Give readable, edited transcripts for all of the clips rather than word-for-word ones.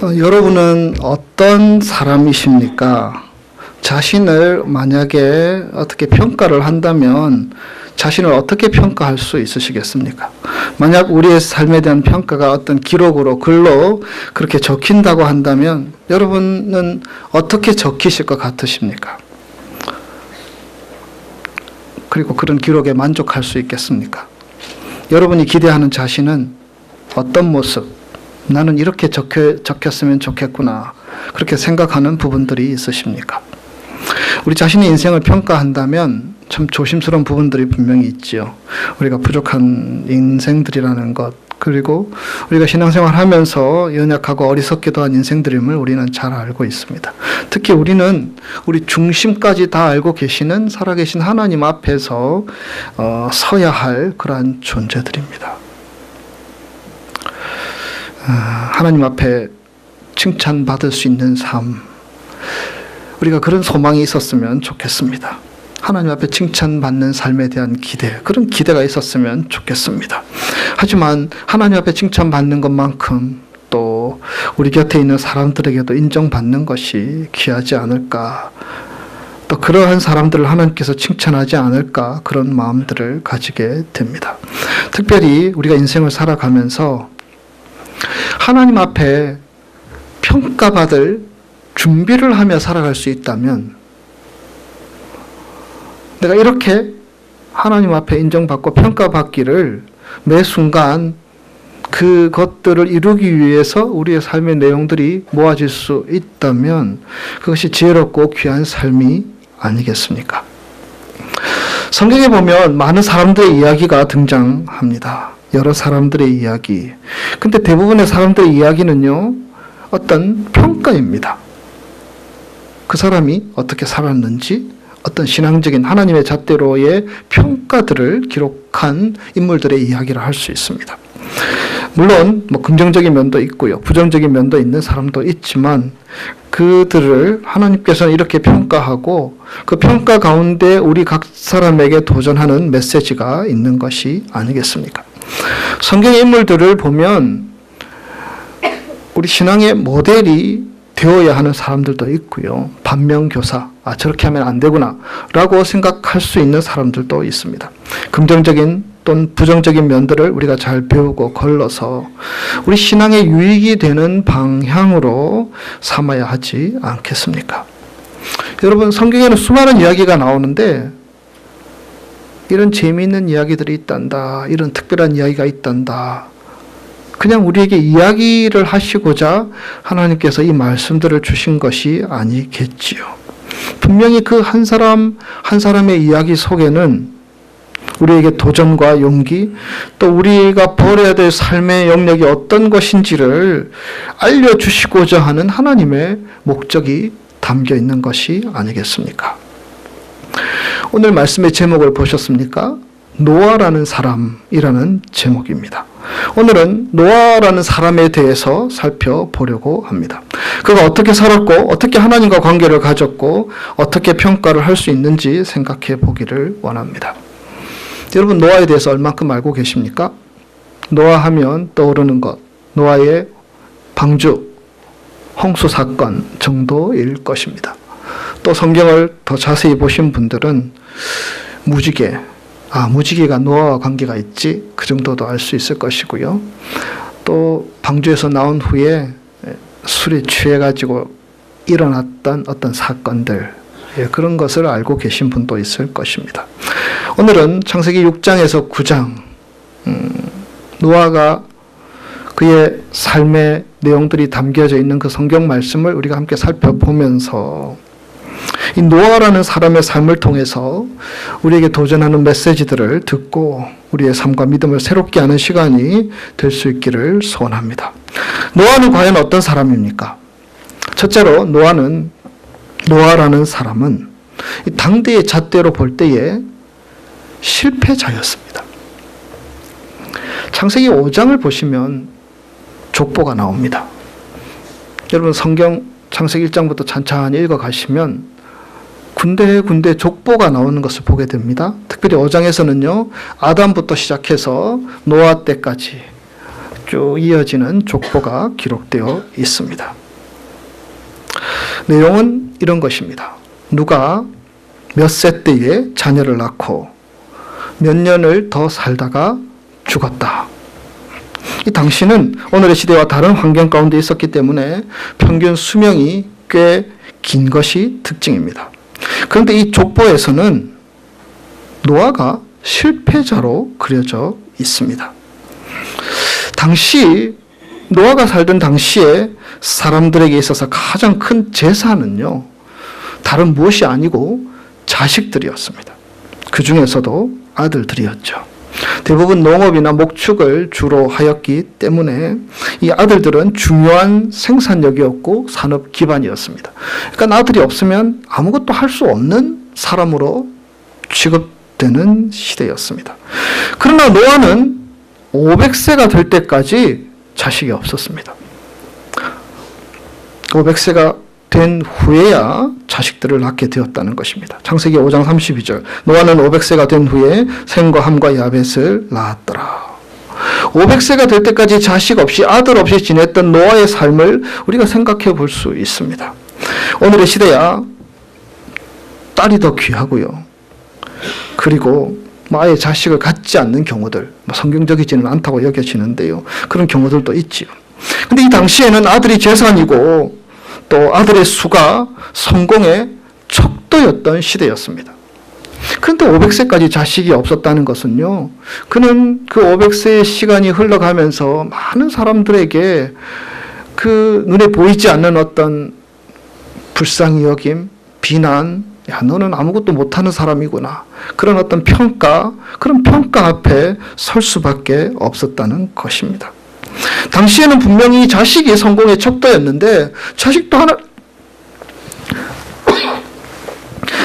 여러분은 어떤 사람이십니까? 자신을 만약에 어떻게 평가를 한다면 자신을 어떻게 평가할 수 있으시겠습니까? 만약 우리의 삶에 대한 평가가 어떤 기록으로 글로 그렇게 적힌다고 한다면 여러분은 어떻게 적히실 것 같으십니까? 그리고 그런 기록에 만족할 수 있겠습니까? 여러분이 기대하는 자신은 어떤 모습? 나는 이렇게 적혔으면 좋겠구나. 그렇게 생각하는 부분들이 있으십니까? 우리 자신의 인생을 평가한다면 참 조심스러운 부분들이 분명히 있지요. 우리가 부족한 인생들이라는 것, 그리고 우리가 신앙생활 하면서 연약하고 어리석기도 한 인생들임을 우리는 잘 알고 있습니다. 특히 우리는 우리 중심까지 다 알고 계시는 살아계신 하나님 앞에서 서야 할 그러한 존재들입니다. 하나님 앞에 칭찬받을 수 있는 삶, 우리가 그런 소망이 있었으면 좋겠습니다. 하나님 앞에 칭찬받는 삶에 대한 기대, 그런 기대가 있었으면 좋겠습니다. 하지만 하나님 앞에 칭찬받는 것만큼 또 우리 곁에 있는 사람들에게도 인정받는 것이 귀하지 않을까, 또 그러한 사람들을 하나님께서 칭찬하지 않을까, 그런 마음들을 가지게 됩니다. 특별히 우리가 인생을 살아가면서 하나님 앞에 평가받을 준비를 하며 살아갈 수 있다면, 내가 이렇게 하나님 앞에 인정받고 평가받기를 매 순간 그것들을 이루기 위해서 우리의 삶의 내용들이 모아질 수 있다면 그것이 지혜롭고 귀한 삶이 아니겠습니까? 성경에 보면 많은 사람들의 이야기가 등장합니다. 여러 사람들의 이야기. 근데 대부분의 사람들의 이야기는요, 어떤 평가입니다. 그 사람이 어떻게 살았는지, 어떤 신앙적인 하나님의 잣대로의 평가들을 기록한 인물들의 이야기를 할 수 있습니다. 물론 긍정적인 면도 있고요, 부정적인 면도 있는 사람도 있지만 그들을 하나님께서는 이렇게 평가하고 그 평가 가운데 우리 각 사람에게 도전하는 메시지가 있는 것이 아니겠습니까? 성경의 인물들을 보면 우리 신앙의 모델이 되어야 하는 사람들도 있고요, 반면교사, 저렇게 하면 안 되구나 라고 생각할 수 있는 사람들도 있습니다. 긍정적인 또는 부정적인 면들을 우리가 잘 배우고 걸러서 우리 신앙의 유익이 되는 방향으로 삼아야 하지 않겠습니까? 여러분, 성경에는 수많은 이야기가 나오는데 이런 재미있는 이야기들이 있단다, 이런 특별한 이야기가 있단다, 그냥 우리에게 이야기를 하시고자 하나님께서 이 말씀들을 주신 것이 아니겠지요. 분명히 그 한 사람 한 사람의 이야기 속에는 우리에게 도전과 용기, 또 우리가 벌여야 될 삶의 영역이 어떤 것인지를 알려주시고자 하는 하나님의 목적이 담겨 있는 것이 아니겠습니까? 오늘 말씀의 제목을 보셨습니까? 노아라는 사람이라는 제목입니다. 오늘은 노아라는 사람에 대해서 살펴보려고 합니다. 그가 어떻게 살았고 어떻게 하나님과 관계를 가졌고 어떻게 평가를 할 수 있는지 생각해 보기를 원합니다. 여러분, 노아에 대해서 얼만큼 알고 계십니까? 노아 하면 떠오르는 것, 노아의 방주, 홍수 사건 정도일 것입니다. 또 성경을 더 자세히 보신 분들은 무지개가 노아와 관계가 있지, 그 정도도 알 수 있을 것이고요. 또 방주에서 나온 후에 술에 취해가지고 일어났던 어떤 사건들, 그런 것을 알고 계신 분도 있을 것입니다. 오늘은 창세기 6장에서 9장, 노아가 그의 삶의 내용들이 담겨져 있는 그 성경 말씀을 우리가 함께 살펴보면서 이 노아라는 사람의 삶을 통해서 우리에게 도전하는 메시지들을 듣고 우리의 삶과 믿음을 새롭게 하는 시간이 될 수 있기를 소원합니다. 노아는 과연 어떤 사람입니까? 첫째로 노아라는 사람은 당대의 잣대로 볼 때에 실패자였습니다. 창세기 5장을 보시면 족보가 나옵니다. 여러분, 성경 창세기 1장부터 찬찬히 읽어가시면 군데 족보가 나오는 것을 보게 됩니다. 특별히 5장에서는요, 아담부터 시작해서 노아 때까지 쭉 이어지는 족보가 기록되어 있습니다. 내용은 이런 것입니다. 누가 몇 세 때에 자녀를 낳고 몇 년을 더 살다가 죽었다. 이 당시는 오늘의 시대와 다른 환경 가운데 있었기 때문에 평균 수명이 꽤 긴 것이 특징입니다. 그런데 이 족보에서는 노아가 실패자로 그려져 있습니다. 당시 노아가 살던 당시에 사람들에게 있어서 가장 큰 재산은요, 다른 무엇이 아니고 자식들이었습니다. 그 중에서도 아들들이었죠. 대부분 농업이나 목축을 주로 하였기 때문에 이 아들들은 중요한 생산력이었고 산업 기반이었습니다. 그러니까 아들이 없으면 아무것도 할 수 없는 사람으로 취급되는 시대였습니다. 그러나 노아는 500세가 될 때까지 자식이 없었습니다. 500세가 된 후에야 자식들을 낳게 되었다는 것입니다. 창세기 5장 32절. 노아는 500세가 된 후에 셈과 함과 야벳을 낳았더라. 500세가 될 때까지 자식 없이 아들 없이 지냈던 노아의 삶을 우리가 생각해 볼 수 있습니다. 오늘의 시대야 딸이 더 귀하고요. 그리고 아예 자식을 갖지 않는 경우들, 성경적이지는 않다고 여겨지는데요. 그런 경우들도 있지요. 근데 이 당시에는 아들이 재산이고 또 아들의 수가 성공의 척도였던 시대였습니다. 그런데 500세까지 자식이 없었다는 것은요, 그는 그 500세의 시간이 흘러가면서 많은 사람들에게 그 눈에 보이지 않는 어떤 불쌍히 여김, 비난, 야, 너는 아무것도 못하는 사람이구나. 그런 어떤 평가, 그런 평가 앞에 설 수밖에 없었다는 것입니다. 당시에는 분명히 자식이 성공의 척도였는데 자식도 하나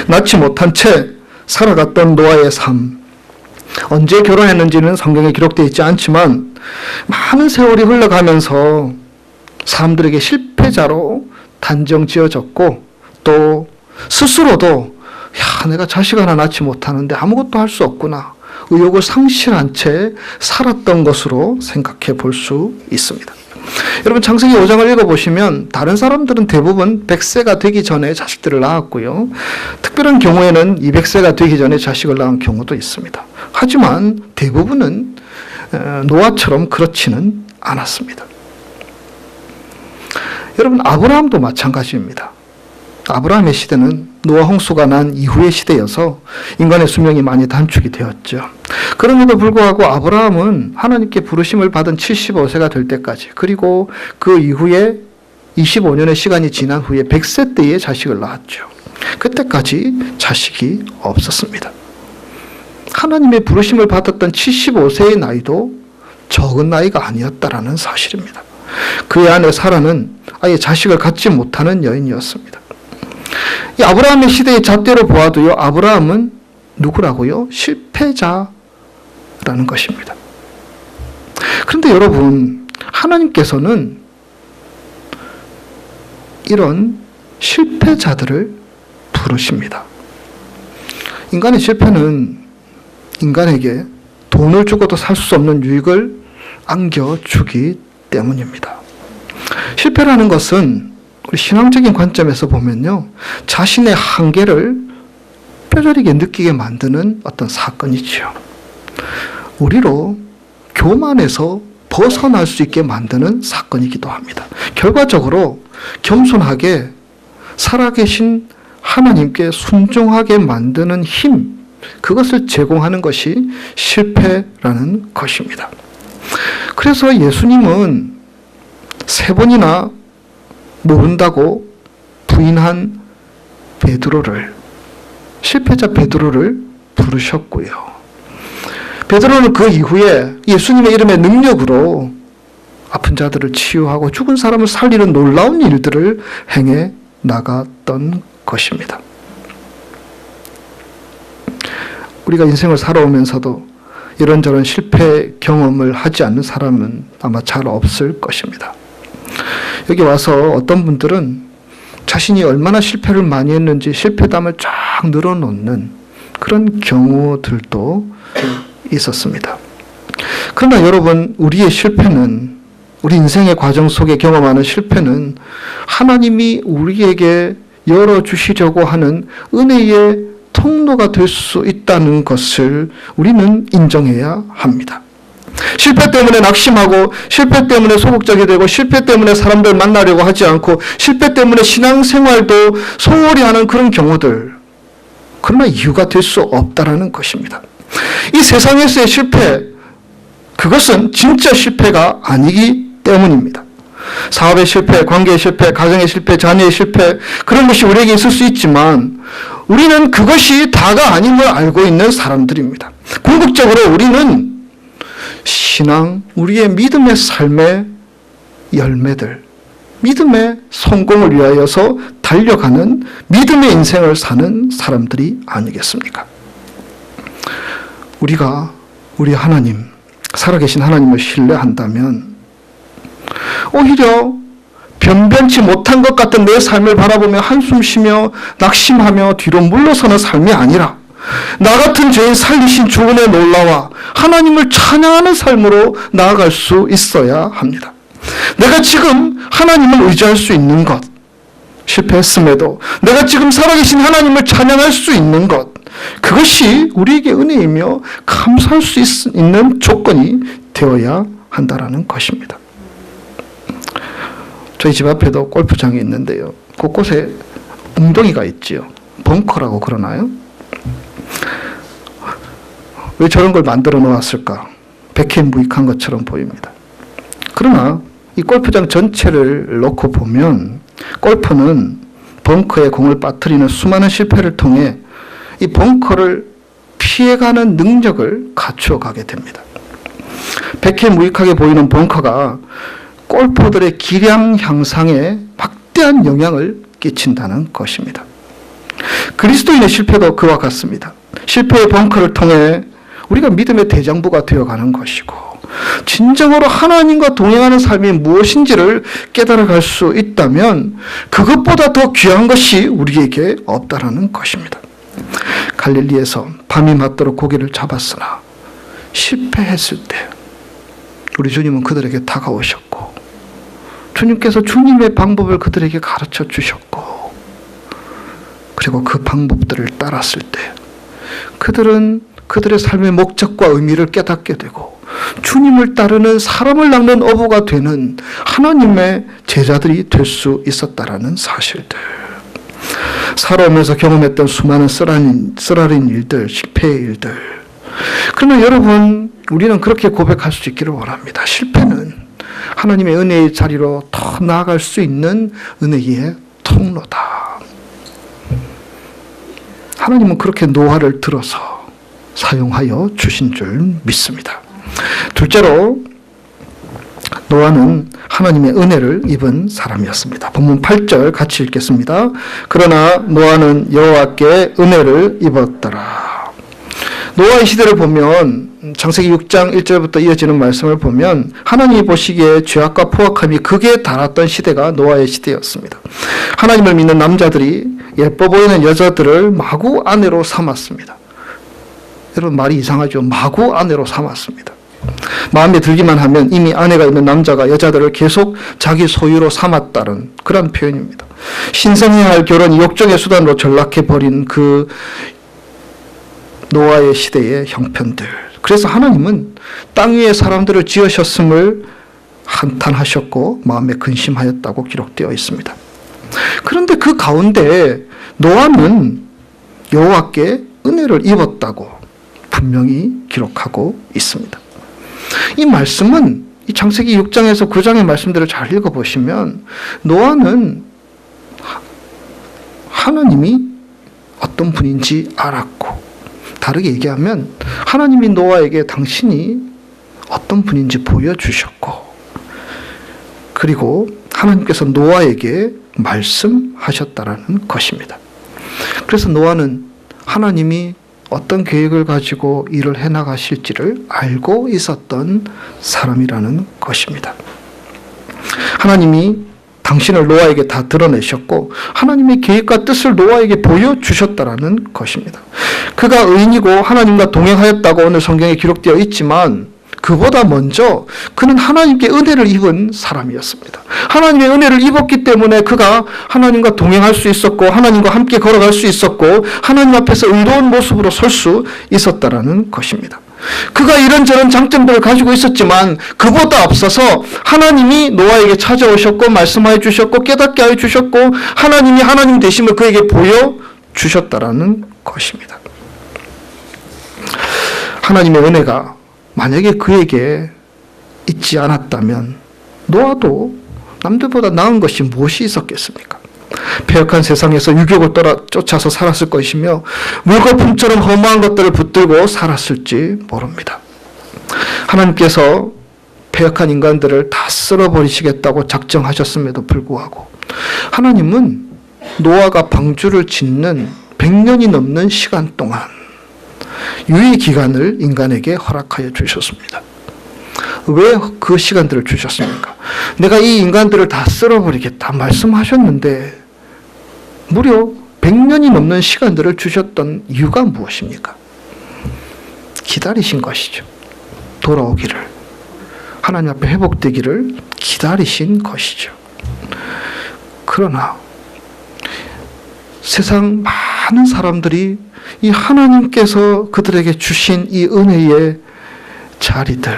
낳지 못한 채 살아갔던 노아의 삶. 언제 결혼했는지는 성경에 기록되어 있지 않지만 많은 세월이 흘러가면서 사람들에게 실패자로 단정 지어졌고 또 스스로도 야, 내가 자식 하나 낳지 못하는데 아무것도 할 수 없구나. 의욕을 상실한 채 살았던 것으로 생각해 볼 수 있습니다. 여러분 창세기 5장을 읽어보시면 다른 사람들은 대부분 100세가 되기 전에 자식들을 낳았고요. 특별한 경우에는 200세가 되기 전에 자식을 낳은 경우도 있습니다. 하지만 대부분은 노아처럼 그렇지는 않았습니다. 여러분 아브라함도 마찬가지입니다. 아브라함의 시대는 노아 홍수가 난 이후의 시대여서 인간의 수명이 많이 단축이 되었죠. 그럼에도 불구하고 아브라함은 하나님께 부르심을 받은 75세가 될 때까지, 그리고 그 이후에 25년의 시간이 지난 후에 100세 때에 자식을 낳았죠. 그때까지 자식이 없었습니다. 하나님의 부르심을 받았던 75세의 나이도 적은 나이가 아니었다라는 사실입니다. 그의 아내 사라는 아예 자식을 갖지 못하는 여인이었습니다. 이 아브라함의 시대의 잣대로 보아도요, 아브라함은 누구라고요? 실패자라는 것입니다. 그런데 여러분, 하나님께서는 이런 실패자들을 부르십니다. 인간의 실패는 인간에게 돈을 주고도 살 수 없는 유익을 안겨주기 때문입니다. 실패라는 것은 우리 신앙적인 관점에서 보면요, 자신의 한계를 뼈저리게 느끼게 만드는 어떤 사건이지요. 우리로 교만에서 벗어날 수 있게 만드는 사건이기도 합니다. 결과적으로 겸손하게 살아계신 하나님께 순종하게 만드는 힘, 그것을 제공하는 것이 실패라는 것입니다. 그래서 예수님은 3번이나 모른다고 부인한 베드로를, 실패자 베드로를 부르셨고요. 베드로는 그 이후에 예수님의 이름의 능력으로 아픈 자들을 치유하고 죽은 사람을 살리는 놀라운 일들을 행해 나갔던 것입니다. 우리가 인생을 살아오면서도 이런저런 실패 경험을 하지 않는 사람은 아마 잘 없을 것입니다. 여기 와서 어떤 분들은 자신이 얼마나 실패를 많이 했는지 실패담을 쫙 늘어놓는 그런 경우들도 있었습니다. 그러나 여러분, 우리의 실패는 우리 인생의 과정 속에 경험하는 실패는 하나님이 우리에게 열어주시려고 하는 은혜의 통로가 될 수 있다는 것을 우리는 인정해야 합니다. 실패 때문에 낙심하고, 실패 때문에 소극적이 되고, 실패 때문에 사람들 만나려고 하지 않고, 실패 때문에 신앙생활도 소홀히 하는 그런 경우들, 그러나 이유가 될 수 없다라는 것입니다. 이 세상에서의 실패, 그것은 진짜 실패가 아니기 때문입니다. 사업의 실패, 관계의 실패, 가정의 실패, 자녀의 실패, 그런 것이 우리에게 있을 수 있지만 우리는 그것이 다가 아닌 걸 알고 있는 사람들입니다. 궁극적으로 우리는 신앙, 우리의 믿음의 삶의 열매들, 믿음의 성공을 위하여서 달려가는 믿음의 인생을 사는 사람들이 아니겠습니까? 우리가 우리 하나님, 살아계신 하나님을 신뢰한다면 오히려 변변치 못한 것 같은 내 삶을 바라보며 한숨 쉬며 낙심하며 뒤로 물러서는 삶이 아니라 나 같은 죄인 살리신 주 은혜에 놀라와 하나님을 찬양하는 삶으로 나아갈 수 있어야 합니다. 내가 지금 하나님을 의지할 수 있는 것, 실패했음에도 내가 지금 살아계신 하나님을 찬양할 수 있는 것, 그것이 우리에게 은혜이며 감사할 수 있는 조건이 되어야 한다라는 것입니다. 저희 집 앞에도 골프장이 있는데요. 곳곳에 웅덩이가 있지요. 벙커라고 그러나요? 왜 저런 걸 만들어 놓았을까? 백해무익한 것처럼 보입니다. 그러나 이 골프장 전체를 놓고 보면 골퍼는 벙커에 공을 빠뜨리는 수많은 실패를 통해 이 벙커를 피해가는 능력을 갖추어 가게 됩니다. 백해무익하게 보이는 벙커가 골퍼들의 기량 향상에 막대한 영향을 끼친다는 것입니다. 그리스도인의 실패도 그와 같습니다. 실패의 벙커를 통해 우리가 믿음의 대장부가 되어가는 것이고 진정으로 하나님과 동행하는 삶이 무엇인지를 깨달아갈 수 있다면 그것보다 더 귀한 것이 우리에게 없다라는 것입니다. 갈릴리에서 밤이 맞도록 고기를 잡았으나 실패했을 때 우리 주님은 그들에게 다가오셨고 주님께서 주님의 방법을 그들에게 가르쳐 주셨고 그리고 그 방법들을 따랐을 때 그들은 그들의 삶의 목적과 의미를 깨닫게 되고 주님을 따르는 사람을 낚는 어부가 되는 하나님의 제자들이 될 수 있었다라는 사실들. 살아오면서 경험했던 수많은 쓰라린 일들, 실패의 일들. 그러나 여러분, 우리는 그렇게 고백할 수 있기를 원합니다. 실패는 하나님의 은혜의 자리로 더 나아갈 수 있는 은혜의 통로다. 하나님은 그렇게 노화를 들어서 사용하여 주신 줄 믿습니다. 둘째로 노아는 하나님의 은혜를 입은 사람이었습니다. 본문 8절 같이 읽겠습니다. 그러나 노아는 여호와께 은혜를 입었더라. 노아의 시대를 보면 창세기 6장 1절부터 이어지는 말씀을 보면 하나님이 보시기에 죄악과 포악함이 극에 달았던 시대가 노아의 시대였습니다. 하나님을 믿는 남자들이 예뻐 보이는 여자들을 마구 아내로 삼았습니다. 여러분 말이 이상하죠. 마구 아내로 삼았습니다. 마음에 들기만 하면 이미 아내가 있는 남자가 여자들을 계속 자기 소유로 삼았다는 그런 표현입니다. 신성해야 할 결혼이 욕정의 수단으로 전락해버린 그 노아의 시대의 형편들. 그래서 하나님은 땅 위에 사람들을 지으셨음을 한탄하셨고 마음에 근심하였다고 기록되어 있습니다. 그런데 그 가운데 노아는 여호와께 은혜를 입었다고 분명히 기록하고 있습니다. 이 말씀은 이 창세기 6장에서 9장의 말씀들을 잘 읽어보시면 노아는 하나님이 어떤 분인지 알았고 다르게 얘기하면 하나님이 노아에게 당신이 어떤 분인지 보여주셨고 그리고 하나님께서 노아에게 말씀하셨다라는 것입니다. 그래서 노아는 하나님이 어떤 계획을 가지고 일을 해나가실지를 알고 있었던 사람이라는 것입니다. 하나님이 당신을 노아에게 다 드러내셨고 하나님의 계획과 뜻을 노아에게 보여주셨다라는 것입니다. 그가 의인이고 하나님과 동행하였다고 오늘 성경에 기록되어 있지만 그보다 먼저 그는 하나님께 은혜를 입은 사람이었습니다. 하나님의 은혜를 입었기 때문에 그가 하나님과 동행할 수 있었고 하나님과 함께 걸어갈 수 있었고 하나님 앞에서 의로운 모습으로 설 수 있었다라는 것입니다. 그가 이런저런 장점들을 가지고 있었지만 그보다 앞서서 하나님이 노아에게 찾아오셨고 말씀하여 주셨고 깨닫게 하여 주셨고 하나님이 하나님 되심을 그에게 보여주셨다라는 것입니다. 하나님의 은혜가 만약에 그에게 있지 않았다면 노아도 남들보다 나은 것이 무엇이 있었겠습니까? 패역한 세상에서 유격을 쫓아서 살았을 것이며 물거품처럼 허무한 것들을 붙들고 살았을지 모릅니다. 하나님께서 패역한 인간들을 다 쓸어버리시겠다고 작정하셨음에도 불구하고 하나님은 노아가 방주를 짓는 100년이 넘는 시간 동안 유의 기간을 인간에게 허락하여 주셨습니다. 왜 그 시간들을 주셨습니까? 내가 이 인간들을 다 쓸어버리겠다 말씀하셨는데 무려 100년이 넘는 시간들을 주셨던 이유가 무엇입니까? 기다리신 것이죠. 돌아오기를. 하나님 앞에 회복되기를 기다리신 것이죠. 그러나 세상 많은 사람들이 이 하나님께서 그들에게 주신 이 은혜의 자리들,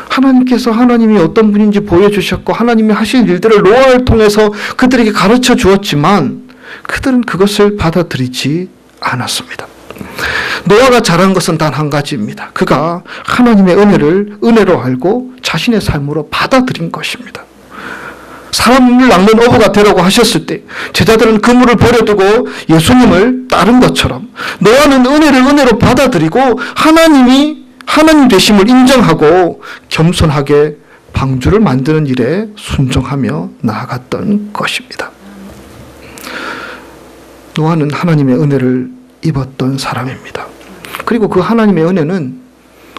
하나님께서 하나님이 어떤 분인지 보여주셨고 하나님이 하신 일들을 노아를 통해서 그들에게 가르쳐 주었지만 그들은 그것을 받아들이지 않았습니다. 노아가 잘한 것은 단 한 가지입니다. 그가 하나님의 은혜를 은혜로 알고 자신의 삶으로 받아들인 것입니다. 사람을 낚는 어부가 되라고 하셨을 때 제자들은 그물을 버려두고 예수님을 따른 것처럼 노아는 은혜를 은혜로 받아들이고 하나님이 하나님 되심을 인정하고 겸손하게 방주를 만드는 일에 순종하며 나아갔던 것입니다. 노아는 하나님의 은혜를 입었던 사람입니다. 그리고 그 하나님의 은혜는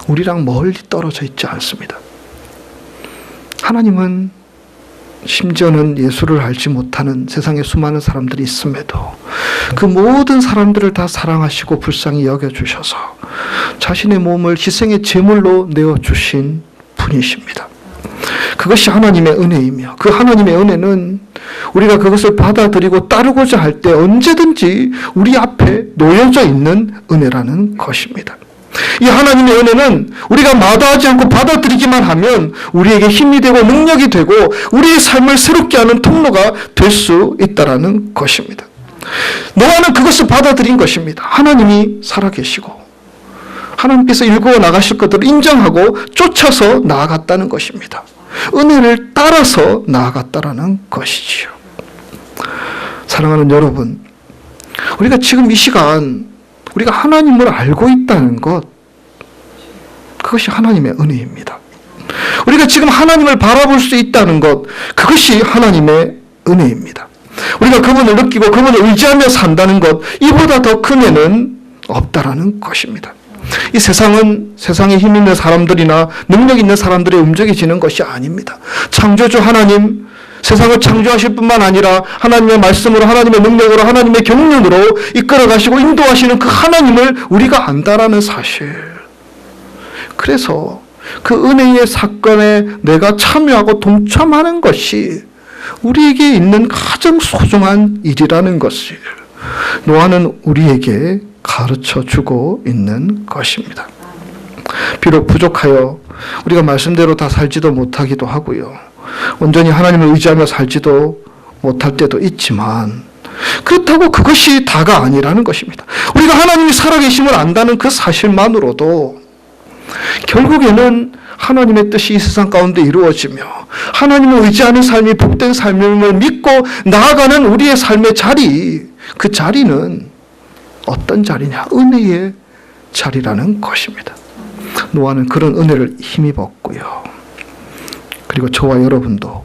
우리랑 멀리 떨어져 있지 않습니다. 하나님은 심지어는 예수를 알지 못하는 세상에 수많은 사람들이 있음에도 그 모든 사람들을 다 사랑하시고 불쌍히 여겨주셔서 자신의 몸을 희생의 제물로 내어주신 분이십니다. 그것이 하나님의 은혜이며 그 하나님의 은혜는 우리가 그것을 받아들이고 따르고자 할 때 언제든지 우리 앞에 놓여져 있는 은혜라는 것입니다. 이 하나님의 은혜는 우리가 마다하지 않고 받아들이기만 하면 우리에게 힘이 되고 능력이 되고 우리의 삶을 새롭게 하는 통로가 될 수 있다는 것입니다. 노아는 그것을 받아들인 것입니다. 하나님이 살아계시고 하나님께서 일구어 나가실 것들을 인정하고 쫓아서 나아갔다는 것입니다. 은혜를 따라서 나아갔다라는 것이지요. 사랑하는 여러분, 우리가 지금 이 시간 우리가 하나님을 알고 있다는 것, 그것이 하나님의 은혜입니다. 우리가 지금 하나님을 바라볼 수 있다는 것, 그것이 하나님의 은혜입니다. 우리가 그분을 느끼고 그분을 의지하며 산다는 것, 이보다 더 큰 은혜는 없다라는 것입니다. 이 세상은 세상에 힘 있는 사람들이나 능력 있는 사람들의 움직여지는 것이 아닙니다. 창조주 하나님, 세상을 창조하실 뿐만 아니라 하나님의 말씀으로, 하나님의 능력으로, 하나님의 경륜으로 이끌어가시고 인도하시는 그 하나님을 우리가 안다라는 사실. 그래서 그 은혜의 사건에 내가 참여하고 동참하는 것이 우리에게 있는 가장 소중한 일이라는 것을 노아는 우리에게 가르쳐주고 있는 것입니다. 비록 부족하여 우리가 말씀대로 다 살지도 못하기도 하고요. 온전히 하나님을 의지하며 살지도 못할 때도 있지만 그렇다고 그것이 다가 아니라는 것입니다. 우리가 하나님이 살아계심을 안다는 그 사실만으로도 결국에는 하나님의 뜻이 이 세상 가운데 이루어지며 하나님을 의지하는 삶이 복된 삶임을 믿고 나아가는 우리의 삶의 자리, 그 자리는 어떤 자리냐? 은혜의 자리라는 것입니다. 노아는 그런 은혜를 힘입었고요. 그리고 저와 여러분도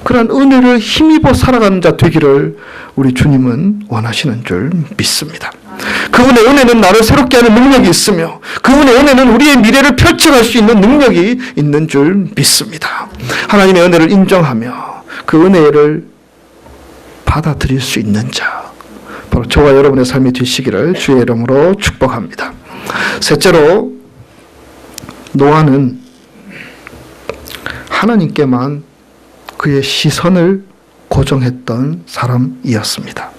그런 은혜를 힘입어 살아가는 자 되기를 우리 주님은 원하시는 줄 믿습니다. 그분의 은혜는 나를 새롭게 하는 능력이 있으며 그분의 은혜는 우리의 미래를 펼쳐갈 수 있는 능력이 있는 줄 믿습니다. 하나님의 은혜를 인정하며 그 은혜를 받아들일 수 있는 자, 바로 저와 여러분의 삶이 되시기를 주의 이름으로 축복합니다. 셋째로 노아는 하나님께만 그의 시선을 고정했던 사람이었습니다.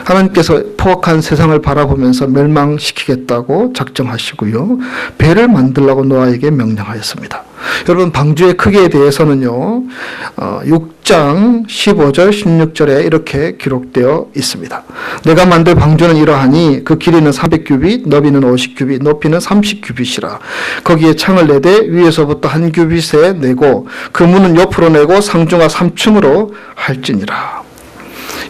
하나님께서 포악한 세상을 바라보면서 멸망시키겠다고 작정하시고요. 배를 만들라고 노아에게 명령하였습니다. 여러분, 방주의 크기에 대해서는요, 6장 15절 16절에 이렇게 기록되어 있습니다. 내가 만들 방주는 이러하니 그 길이는 300규빗, 너비는 50규빗, 높이는 30규빗이라. 거기에 창을 내되 위에서부터 한 규빗에 내고 그 문은 옆으로 내고 상중하 3층으로 할지니라.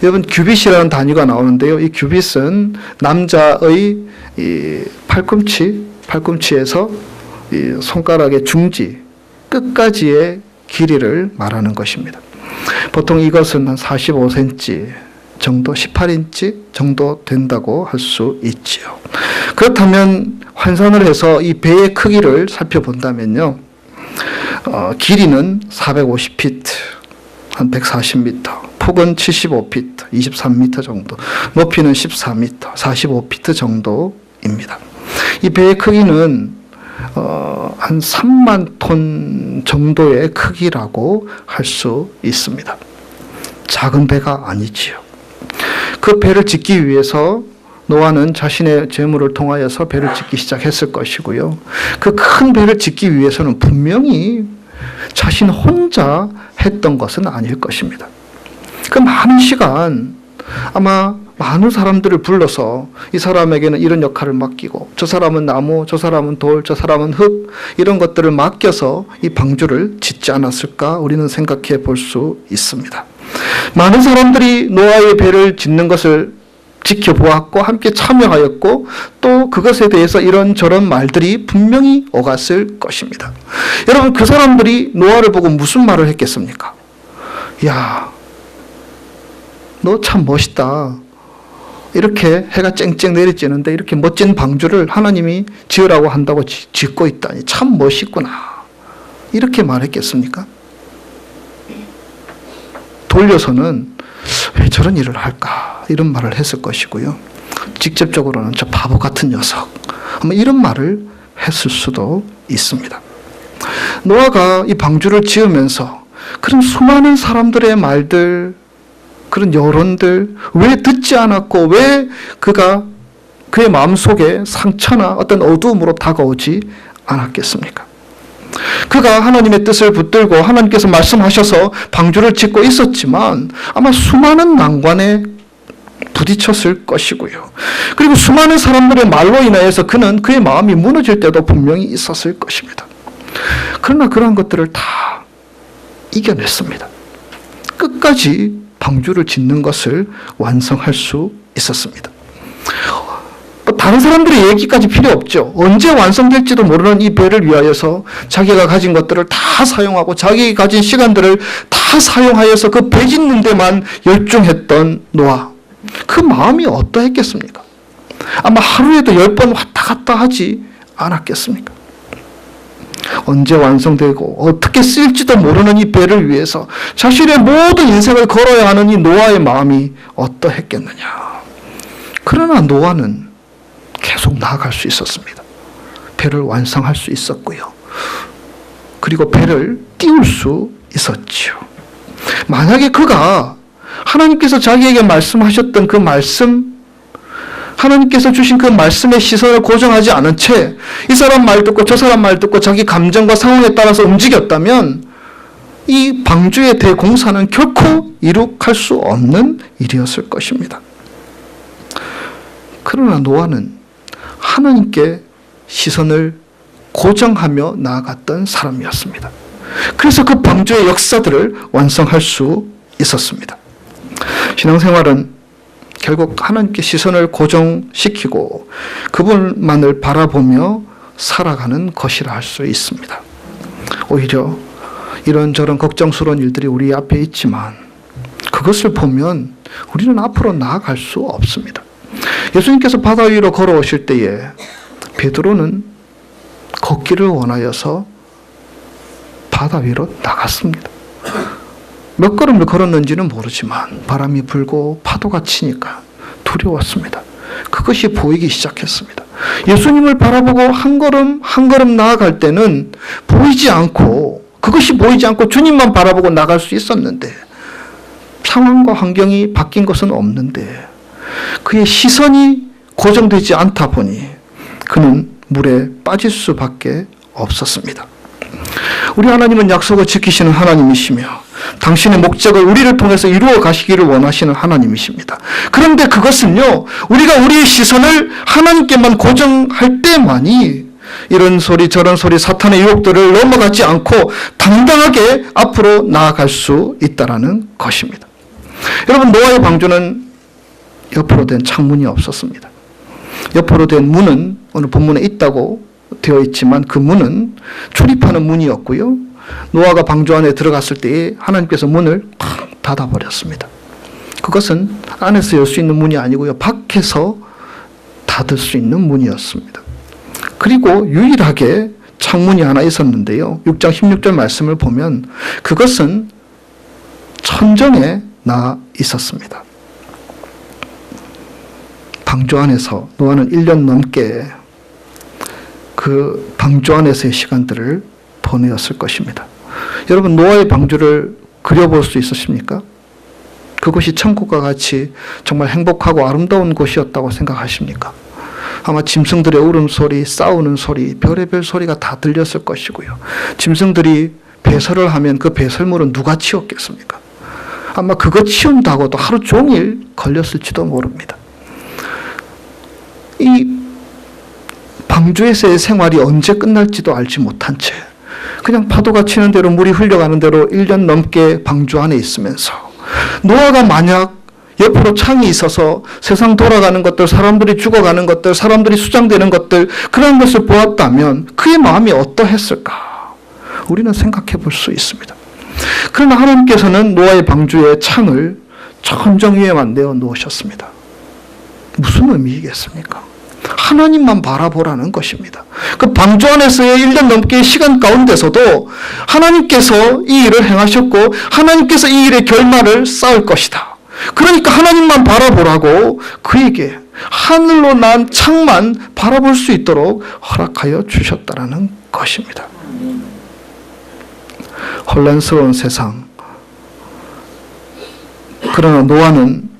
여러분, 규빗이라는 단위가 나오는데요. 이 규빗은 남자의 이 팔꿈치에서 이 손가락의 중지 끝까지의 길이를 말하는 것입니다. 보통 이것은 한 45cm 정도, 18인치 정도 된다고 할 수 있지요. 그렇다면 환산을 해서 이 배의 크기를 살펴본다면요, 길이는 450피트, 한 140m, 폭은 75피트, 23m 정도, 높이는 14m, 45피트 정도입니다. 이 배의 크기는 한 3만 톤 정도의 크기라고 할 수 있습니다. 작은 배가 아니지요. 그 배를 짓기 위해서 노아는 자신의 재물을 통하여서 배를 짓기 시작했을 것이고요. 그 큰 배를 짓기 위해서는 분명히 자신 혼자 했던 것은 아닐 것입니다. 그 많은 시간, 아마 많은 사람들을 불러서 이 사람에게는 이런 역할을 맡기고, 저 사람은 나무, 저 사람은 돌, 저 사람은 흙, 이런 것들을 맡겨서 이 방주를 짓지 않았을까 우리는 생각해 볼 수 있습니다. 많은 사람들이 노아의 배를 짓는 것을 지켜보았고 함께 참여하였고, 또 그것에 대해서 이런저런 말들이 분명히 오갔을 것입니다. 여러분, 그 사람들이 노아를 보고 무슨 말을 했겠습니까? 야, 너 참 멋있다. 이렇게 해가 쨍쨍 내리쬐는데 이렇게 멋진 방주를 하나님이 지으라고 한다고 짓고 있다니 참 멋있구나. 이렇게 말했겠습니까? 돌려서는 왜 저런 일을 할까? 이런 말을 했을 것이고요. 직접적으로는 저 바보 같은 녀석. 아마 이런 말을 했을 수도 있습니다. 노아가 이 방주를 지으면서 그런 수많은 사람들의 말들, 그런 여론들, 왜 듣지 않았고 왜 그의 마음속에 상처나 어떤 어두움으로 다가오지 않았겠습니까? 그가 하나님의 뜻을 붙들고 하나님께서 말씀하셔서 방주를 짓고 있었지만 아마 수많은 난관에 부딪혔을 것이고요. 그리고 수많은 사람들의 말로 인하여서 그의 마음이 무너질 때도 분명히 있었을 것입니다. 그러나 그러한 것들을 다 이겨냈습니다. 끝까지 방주를 짓는 것을 완성할 수 있었습니다. 다른 사람들의 얘기까지 필요 없죠. 언제 완성될지도 모르는 이 배를 위하여서 자기가 가진 것들을 다 사용하고 자기가 가진 시간들을 다 사용하여서 그 배 짓는 데만 열중했던 노아. 그 마음이 어떠했겠습니까? 아마 하루에도 10번 왔다 갔다 하지 않았겠습니까? 언제 완성되고 어떻게 쓰일지도 모르는 이 배를 위해서 자신의 모든 인생을 걸어야 하는 이 노아의 마음이 어떠했겠느냐. 그러나 노아는 계속 나아갈 수 있었습니다. 배를 완성할 수 있었고요. 그리고 배를 띄울 수 있었지요. 만약에 그가 하나님께서 자기에게 말씀하셨던 그 말씀, 하나님께서 주신 그 말씀의 시선을 고정하지 않은 채 이 사람 말 듣고 저 사람 말 듣고 자기 감정과 상황에 따라서 움직였다면 이 방주의 대공사는 결코 이룩할 수 없는 일이었을 것입니다. 그러나 노아는 하나님께 시선을 고정하며 나아갔던 사람이었습니다. 그래서 그 방주의 역사들을 완성할 수 있었습니다. 신앙생활은 결국 하나님께 시선을 고정시키고 그분만을 바라보며 살아가는 것이라 할 수 있습니다. 오히려 이런저런 걱정스러운 일들이 우리 앞에 있지만 그것을 보면 우리는 앞으로 나아갈 수 없습니다. 예수님께서 바다 위로 걸어오실 때에 베드로는 걷기를 원하여서 바다 위로 나갔습니다. 몇 걸음을 걸었는지는 모르지만 바람이 불고 파도가 치니까 두려웠습니다. 그것이 보이기 시작했습니다. 예수님을 바라보고 한 걸음 한 걸음 나아갈 때는 그것이 보이지 않고 주님만 바라보고 나갈 수 있었는데, 상황과 환경이 바뀐 것은 없는데 그의 시선이 고정되지 않다 보니 그는 물에 빠질 수밖에 없었습니다. 우리 하나님은 약속을 지키시는 하나님이시며 당신의 목적을 우리를 통해서 이루어 가시기를 원하시는 하나님이십니다. 그런데 그것은요, 우리가 우리의 시선을 하나님께만 고정할 때만이 이런 소리 저런 소리 사탄의 유혹들을 넘어가지 않고 당당하게 앞으로 나아갈 수 있다라는 것입니다. 여러분, 노아의 방주는 옆으로 된 창문이 없었습니다. 옆으로 된 문은 오늘 본문에 있다고 되어 있지만 그 문은 출입하는 문이었고요. 노아가 방주 안에 들어갔을 때 하나님께서 문을 팍 닫아버렸습니다. 그것은 안에서 열 수 있는 문이 아니고요, 밖에서 닫을 수 있는 문이었습니다. 그리고 유일하게 창문이 하나 있었는데요, 6장 16절 말씀을 보면 그것은 천정에 나 있었습니다. 방주 안에서 노아는 1년 넘게 그 방주 안에서의 시간들을 보내었을 것입니다. 여러분, 노아의 방주를 그려볼 수 있으십니까? 그곳이 천국과 같이 정말 행복하고 아름다운 곳이었다고 생각하십니까? 아마 짐승들의 울음소리, 싸우는 소리, 별의별 소리가 다 들렸을 것이고요. 짐승들이 배설을 하면 그 배설물은 누가 치웠겠습니까? 아마 그거 치운다고도 하루 종일 걸렸을지도 모릅니다. 이 방주에서의 생활이 언제 끝날지도 알지 못한 채 그냥 파도가 치는 대로 물이 흘러가는 대로 1년 넘게 방주 안에 있으면서 노아가 만약 옆으로 창이 있어서 세상 돌아가는 것들, 사람들이 죽어가는 것들, 사람들이 수장되는 것들, 그런 것을 보았다면 그의 마음이 어떠했을까? 우리는 생각해 볼 수 있습니다. 그러나 하나님께서는 노아의 방주에 창을 천정 위에만 내어 놓으셨습니다. 무슨 의미이겠습니까? 하나님만 바라보라는 것입니다. 그 방주 안에서의 1년 넘게 시간 가운데서도 하나님께서 이 일을 행하셨고 하나님께서 이 일의 결말을 쌓을 것이다. 그러니까 하나님만 바라보라고 그에게 하늘로 난 창만 바라볼 수 있도록 허락하여 주셨다라는 것입니다. 혼란스러운 세상. 그러나 노아는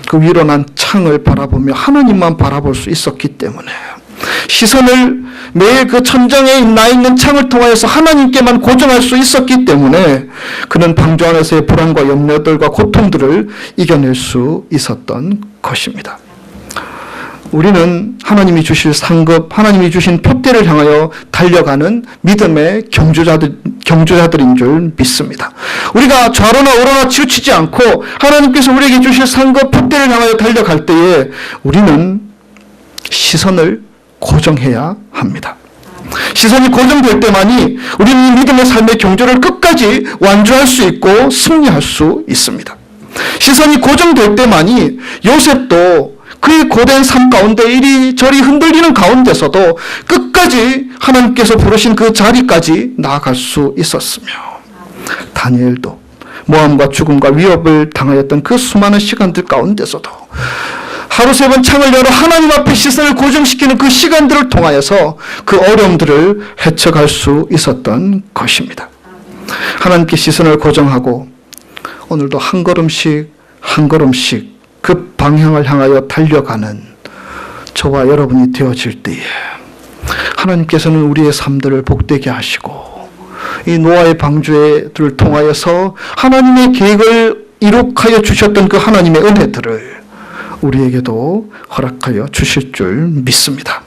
그 위로 난 창을 바라보며 하나님만 바라볼 수 있었기 때문에 시선을 매일 그 천정에 나 있는 창을 통하여서 하나님께만 고정할 수 있었기 때문에 그는 방주 안에서의 불안과 염려들과 고통들을 이겨낼 수 있었던 것입니다. 우리는 하나님이 주실 상급, 하나님이 주신 표대를 향하여 달려가는 믿음의 경주자들인 줄 믿습니다. 우리가 좌로나 우로나 치우치지 않고 하나님께서 우리에게 주실 상급, 표대를 향하여 달려갈 때에 우리는 시선을 고정해야 합니다. 시선이 고정될 때만이 우리는 믿음의 삶의 경주를 끝까지 완주할 수 있고 승리할 수 있습니다. 시선이 고정될 때만이 요셉도 그의 고된 삶 가운데 이리저리 흔들리는 가운데서도 끝까지 하나님께서 부르신 그 자리까지 나아갈 수 있었으며, 다니엘도 모함과 죽음과 위협을 당하였던 그 수많은 시간들 가운데서도 하루 3번 창을 열어 하나님 앞에 시선을 고정시키는 그 시간들을 통하여서 그 어려움들을 헤쳐갈 수 있었던 것입니다. 하나님께 시선을 고정하고 오늘도 한 걸음씩 한 걸음씩 그 방향을 향하여 달려가는 저와 여러분이 되어질 때에 하나님께서는 우리의 삶들을 복되게 하시고 이 노아의 방주를 통하여서 하나님의 계획을 이룩하여 주셨던 그 하나님의 은혜들을 우리에게도 허락하여 주실 줄 믿습니다.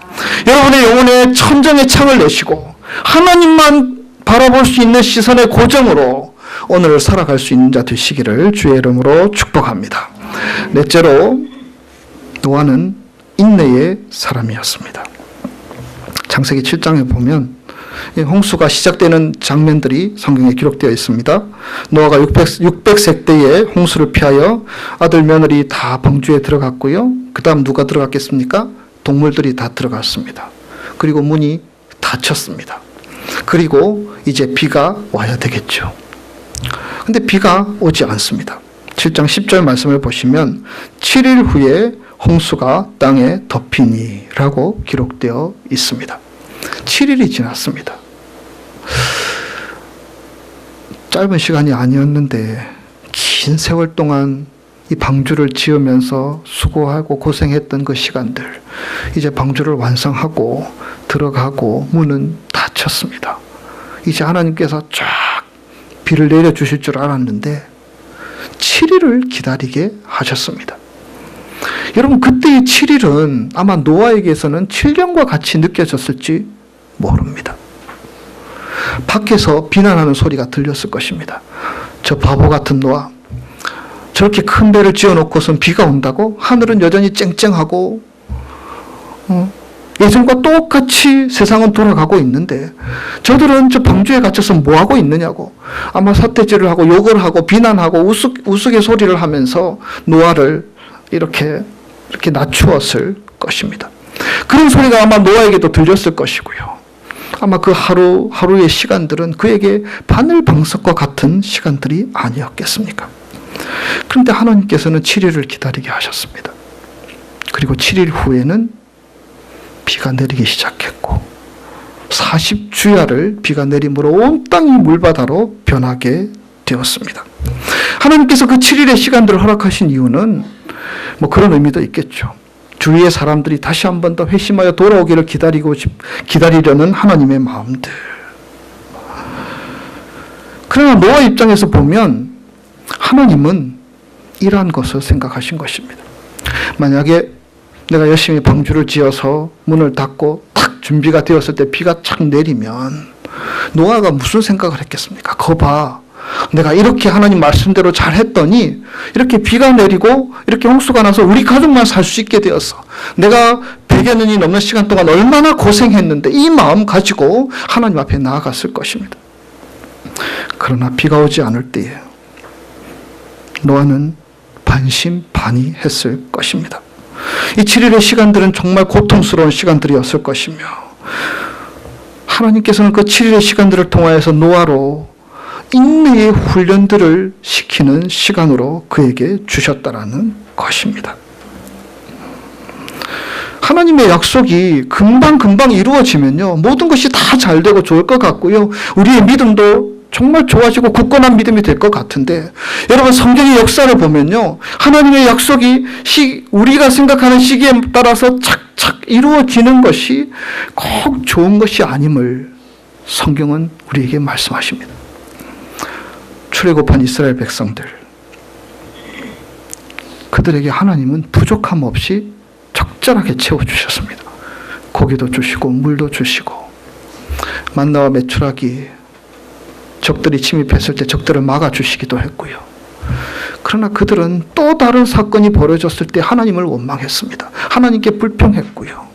여러분의 영혼에 천정의 창을 내시고 하나님만 바라볼 수 있는 시선의 고정으로 오늘을 살아갈 수 있는 자 되시기를 주의 이름으로 축복합니다. 넷째로, 노아는 인내의 사람이었습니다. 창세기 7장에 보면 홍수가 시작되는 장면들이 성경에 기록되어 있습니다. 노아가 600세 때에 홍수를 피하여 아들 며느리 다 방주에 들어갔고요. 그 다음 누가 들어갔겠습니까? 동물들이 다 들어갔습니다. 그리고 문이 닫혔습니다. 그리고 이제 비가 와야 되겠죠. 근데 비가 오지 않습니다. 7장 10절 말씀을 보시면 7일 후에 홍수가 땅에 덮이니라고 기록되어 있습니다. 7일이 지났습니다. 짧은 시간이 아니었는데 긴 세월 동안 이 방주를 지으면서 수고하고 고생했던 그 시간들, 이제 방주를 완성하고 들어가고 문은 닫혔습니다. 이제 하나님께서 쫙 비를 내려주실 줄 알았는데 7일을 기다리게 하셨습니다. 여러분, 그때의 7일은 아마 노아에게서는 7년과 같이 느껴졌을지 모릅니다. 밖에서 비난하는 소리가 들렸을 것입니다. 저 바보 같은 노아, 저렇게 큰 배를 지어놓고선 비가 온다고? 하늘은 여전히 쨍쨍하고 예전과 똑같이 세상은 돌아가고 있는데 저들은 저 방주에 갇혀서 뭐하고 있느냐고 아마 삿대질을 하고 욕을 하고 비난하고 우스갯소리를 하면서 노아를 이렇게 낮추었을 것입니다. 그런 소리가 아마 노아에게도 들렸을 것이고요. 아마 그 하루의 시간들은 그에게 바늘방석과 같은 시간들이 아니었겠습니까? 그런데 하나님께서는 7일을 기다리게 하셨습니다. 그리고 7일 후에는 비가 내리기 시작했고 40주야를 비가 내림으로 온 땅이 물바다로 변하게 되었습니다. 하나님께서 그 7일의 시간들을 허락하신 이유는 뭐 그런 의미도 있겠죠. 주위의 사람들이 다시 한 번 더 회심하여 돌아오기를 기다리려는 하나님의 마음들. 그러나 노아 입장에서 보면 하나님은 이러한 것을 생각하신 것입니다. 만약에 내가 열심히 방주를 지어서 문을 닫고 탁 준비가 되었을 때 비가 착 내리면 노아가 무슨 생각을 했겠습니까? 거봐, 내가 이렇게 하나님 말씀대로 잘 했더니 이렇게 비가 내리고 이렇게 홍수가 나서 우리 가족만 살 수 있게 되었어. 내가 100여 년이 넘는 시간 동안 얼마나 고생했는데, 이 마음 가지고 하나님 앞에 나아갔을 것입니다. 그러나 비가 오지 않을 때에 노아는 반신반의했을 것입니다. 이 7일의 시간들은 정말 고통스러운 시간들이었을 것이며 하나님께서는 그 7일의 시간들을 통하여서 노아로 인내의 훈련들을 시키는 시간으로 그에게 주셨다라는 것입니다. 하나님의 약속이 금방금방 이루어지면요, 모든 것이 다 잘 되고 좋을 것 같고요, 우리의 믿음도 정말 좋아지고 굳건한 믿음이 될 것 같은데, 여러분, 성경의 역사를 보면요, 하나님의 약속이 우리가 생각하는 시기에 따라서 착착 이루어지는 것이 꼭 좋은 것이 아님을 성경은 우리에게 말씀하십니다. 출애굽한 이스라엘 백성들, 그들에게 하나님은 부족함 없이 적절하게 채워주셨습니다. 고기도 주시고 물도 주시고 만나와 메추라기, 적들이 침입했을 때 적들을 막아주시기도 했고요. 그러나 그들은 또 다른 사건이 벌어졌을 때 하나님을 원망했습니다. 하나님께 불평했고요.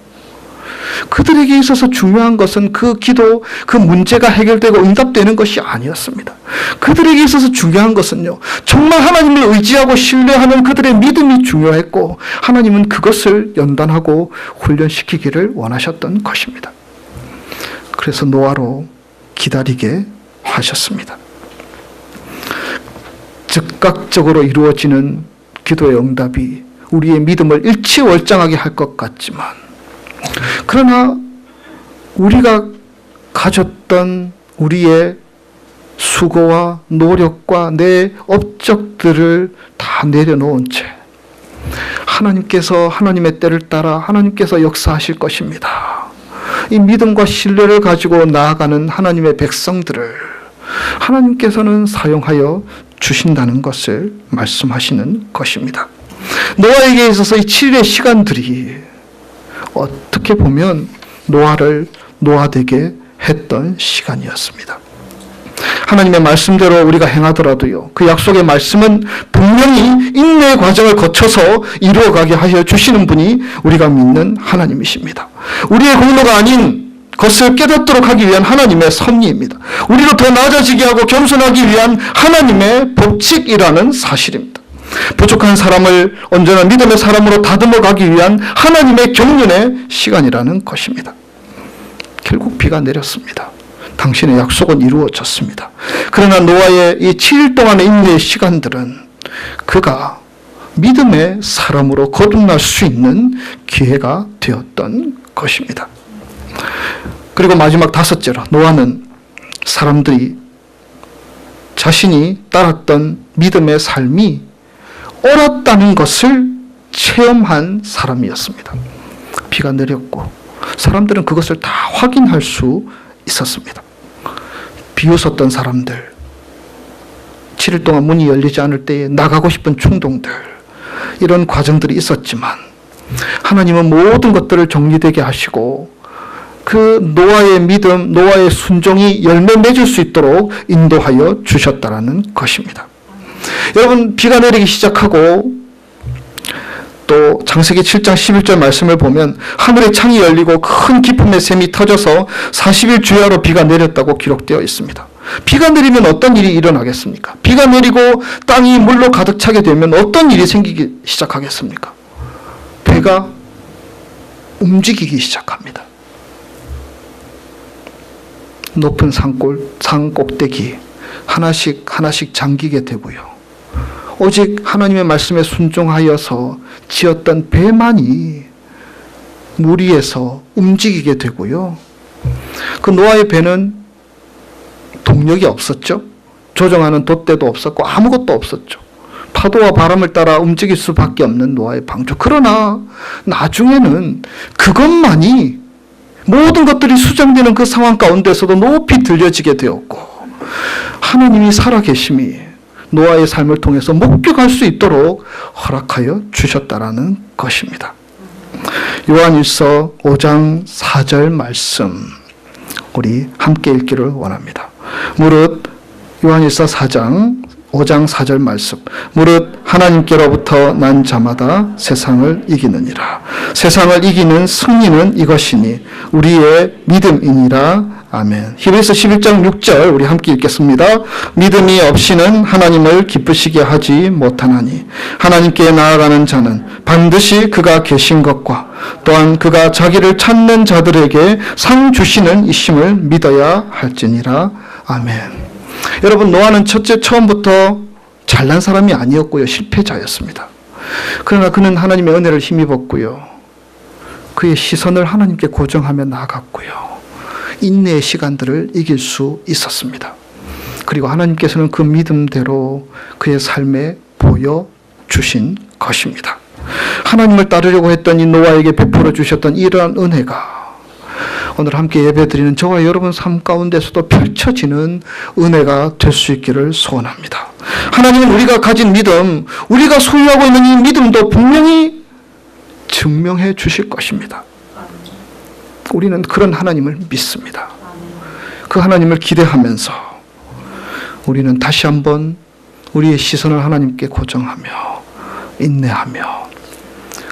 그들에게 있어서 중요한 것은 그 기도, 그 문제가 해결되고 응답되는 것이 아니었습니다. 그들에게 있어서 중요한 것은요, 정말 하나님을 의지하고 신뢰하는 그들의 믿음이 중요했고, 하나님은 그것을 연단하고 훈련시키기를 원하셨던 것입니다. 그래서 노아로 기다리게 하셨습니다. 즉각적으로 이루어지는 기도의 응답이 우리의 믿음을 일치월장하게 할 것 같지만, 그러나 우리가 가졌던 우리의 수고와 노력과 내 업적들을 다 내려놓은 채 하나님께서 하나님의 때를 따라 하나님께서 역사하실 것입니다. 이 믿음과 신뢰를 가지고 나아가는 하나님의 백성들을 하나님께서는 사용하여 주신다는 것을 말씀하시는 것입니다. 노아에게 있어서 이 7일의 시간들이 어떻게 보면 노아를 노아되게 했던 시간이었습니다. 하나님의 말씀대로 우리가 행하더라도요, 그 약속의 말씀은 분명히 인내의 과정을 거쳐서 이루어가게 하여 주시는 분이 우리가 믿는 하나님이십니다. 우리의 공로가 아닌 것을 깨닫도록 하기 위한 하나님의 섭리입니다. 우리로 더 낮아지게 하고 겸손하기 위한 하나님의 법칙이라는 사실입니다. 부족한 사람을 언제나 믿음의 사람으로 다듬어 가기 위한 하나님의 경륜의 시간이라는 것입니다. 결국 비가 내렸습니다. 당신의 약속은 이루어졌습니다. 그러나 노아의 이 7일 동안의 인내의 시간들은 그가 믿음의 사람으로 거듭날 수 있는 기회가 되었던 것입니다. 그리고 마지막 다섯째로, 노아는 사람들이 자신이 따랐던 믿음의 삶이 옳았다는 것을 체험한 사람이었습니다. 비가 내렸고 사람들은 그것을 다 확인할 수 있었습니다. 비웃었던 사람들, 7일 동안 문이 열리지 않을 때에 나가고 싶은 충동들, 이런 과정들이 있었지만 하나님은 모든 것들을 정리되게 하시고 그 노아의 믿음, 노아의 순종이 열매 맺을 수 있도록 인도하여 주셨다라는 것입니다. 여러분, 비가 내리기 시작하고 또 창세기 7장 11절 말씀을 보면 하늘의 창이 열리고 큰 기쁨의 샘이 터져서 40일 주야로 비가 내렸다고 기록되어 있습니다. 비가 내리면 어떤 일이 일어나겠습니까? 비가 내리고 땅이 물로 가득 차게 되면 어떤 일이 생기기 시작하겠습니까? 배가 움직이기 시작합니다. 높은 산 꼭대기 하나씩 잠기게 되고요. 오직 하나님의 말씀에 순종하여서 지었던 배만이 물 위에서 움직이게 되고요. 그 노아의 배는 동력이 없었죠. 조정하는 돛대도 없었고 아무것도 없었죠. 파도와 바람을 따라 움직일 수밖에 없는 노아의 방주. 그러나 나중에는 그것만이 모든 것들이 수정되는 그 상황 가운데서도 높이 들려지게 되었고 하나님이 살아계심이 노아의 삶을 통해서 목격할 수 있도록 허락하여 주셨다라는 것입니다. 요한일서 5장 4절 말씀 우리 함께 읽기를 원합니다. 무릇 요한일서 5장 4절 말씀 무릇 하나님께로부터 난 자마다 세상을 이기느니라. 세상을 이기는 승리는 이것이니 우리의 믿음이니라. 아멘. 히브리서 11장 6절 우리 함께 읽겠습니다. 믿음이 없이는 하나님을 기쁘시게 하지 못하나니 하나님께 나아가는 자는 반드시 그가 계신 것과 또한 그가 자기를 찾는 자들에게 상 주시는 이심을 믿어야 할지니라. 아멘. 여러분, 노아는 처음부터 잘난 사람이 아니었고요. 실패자였습니다. 그러나 그는 하나님의 은혜를 힘입었고요. 그의 시선을 하나님께 고정하며 나아갔고요. 인내의 시간들을 이길 수 있었습니다. 그리고 하나님께서는 그 믿음대로 그의 삶에 보여주신 것입니다. 하나님을 따르려고 했던 이 노아에게 베풀어 주셨던 이러한 은혜가 오늘 함께 예배드리는 저와 여러분 삶 가운데서도 펼쳐지는 은혜가 될 수 있기를 소원합니다. 하나님은 우리가 가진 믿음, 우리가 소유하고 있는 이 믿음도 분명히 증명해 주실 것입니다. 우리는 그런 하나님을 믿습니다. 그 하나님을 기대하면서 우리는 다시 한번 우리의 시선을 하나님께 고정하며 인내하며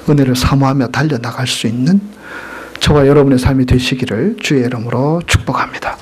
은혜를 사모하며 달려나갈 수 있는 저와 여러분의 삶이 되시기를 주의 이름으로 축복합니다.